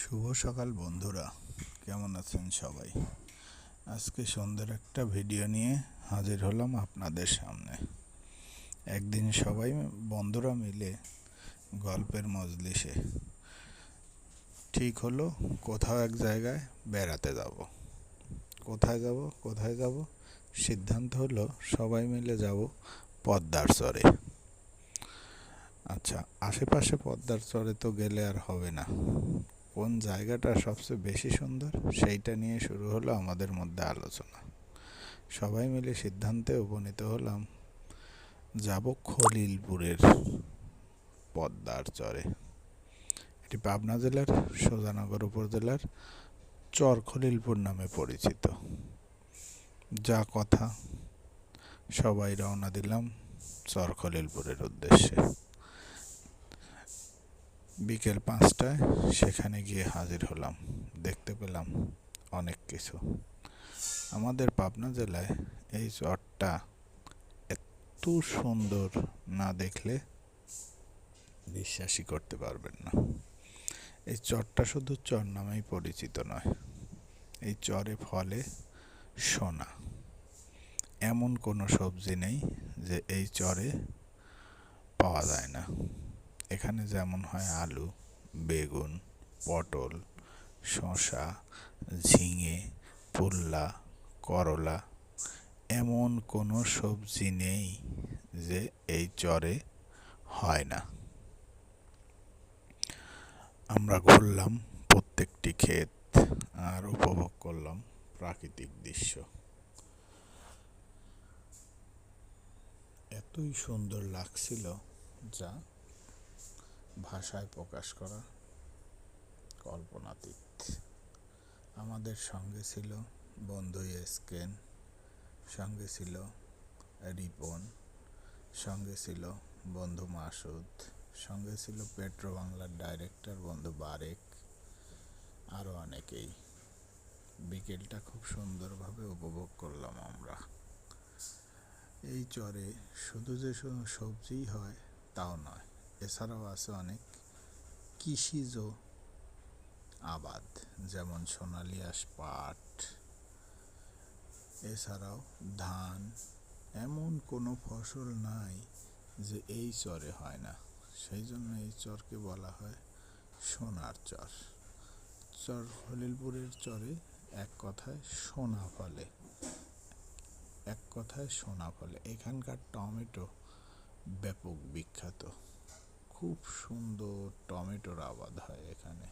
শুভ সকাল বন্ধুরা, কেমন আছেন সবাই? আজকে সন্ধ্যার একটা ভিডিও নিয়ে হাজির হলাম আপনাদের সামনে। একদিন সবাই বন্ধুরা মিলে গল্পের মজলিসে ঠিক হলো কোথাও এক জায়গায় বেড়াতে যাব। কোথায় যাব সিদ্ধান্ত হলো সবাই মিলে যাব পদ্মার চরে। আচ্ছা, আশেপাশে পদ্মার চরে তো গেলে আর হবে না, কোন জায়গাটা সবচেয়ে বেশি সুন্দর সেইটা নিয়ে শুরু হলো আমাদের মধ্যে আলোচনা। সবাই মিলে সিদ্ধান্তে উপনীত হলাম যাব খলিলপুরের পদ্মার চরে। এটি পাবনা জেলার সোজানগর উপজেলার চর খলিলপুর নামে পরিচিত। যা কথা, সবাই রওনা দিলাম চর খলিলপুরের উদ্দেশ্যে। বিকেল 5টায় সেখানে গিয়ে হাজির হলাম। দেখতে পেলাম অনেক কিছু। আমাদের পাবনা জেলায় এই চরটা এত সুন্দর, না দেখলে বিশ্বাসই করতে পারবেন না। এই চরটা শুধু চর নামেই পরিচিত নয়, এই চরে ফলে সোনা। এমন কোনো সবজি নেই যে এই চরে পাওয়া যায় না। এখানে যেমন হয় আলু, বেগুন, পটল, শসা, ঝিঙে, পুল্লা, করলা, এমন কোনো সবজি নেই যে এই চরে হয় না। আমরা ঘুরলাম প্রত্যেকটি ক্ষেত আর উপভোগ করলাম প্রাকৃতিক দৃশ্য। এতই সুন্দর লাগছিল যা ভাষায় প্রকাশ করা কল্পনাতীত। আমাদের সঙ্গে ছিল বন্ধু এসকেন, সঙ্গে ছিল রিপন, সঙ্গে ছিল বন্ধু মাসুদ, সঙ্গে ছিল পেট্রো বাংলার ডাইরেক্টর বন্ধু বারেক, আরও অনেকেই। বিকেলটা খুব সুন্দরভাবে উপভোগ করলাম আমরা। এই চরে শুধু যে সবজিই হয় তাও নয়, এছাড়াও আছে অনেক কৃষিজ আবাদ, যেমন সোনালী আঁশ, পাট, এছাড়াও ধান। এমন কোনো ফসল নাই যে এই চরে হয় না। সেই জন্য এই চরকে বলা হয় সোনার চর। চর খলিলপুরের চরে এক কথায় সোনা ফলে। এখানকার টমেটো ব্যাপক বিখ্যাত। খুব সুন্দর টমেটোর আবাদ হয় এখানে।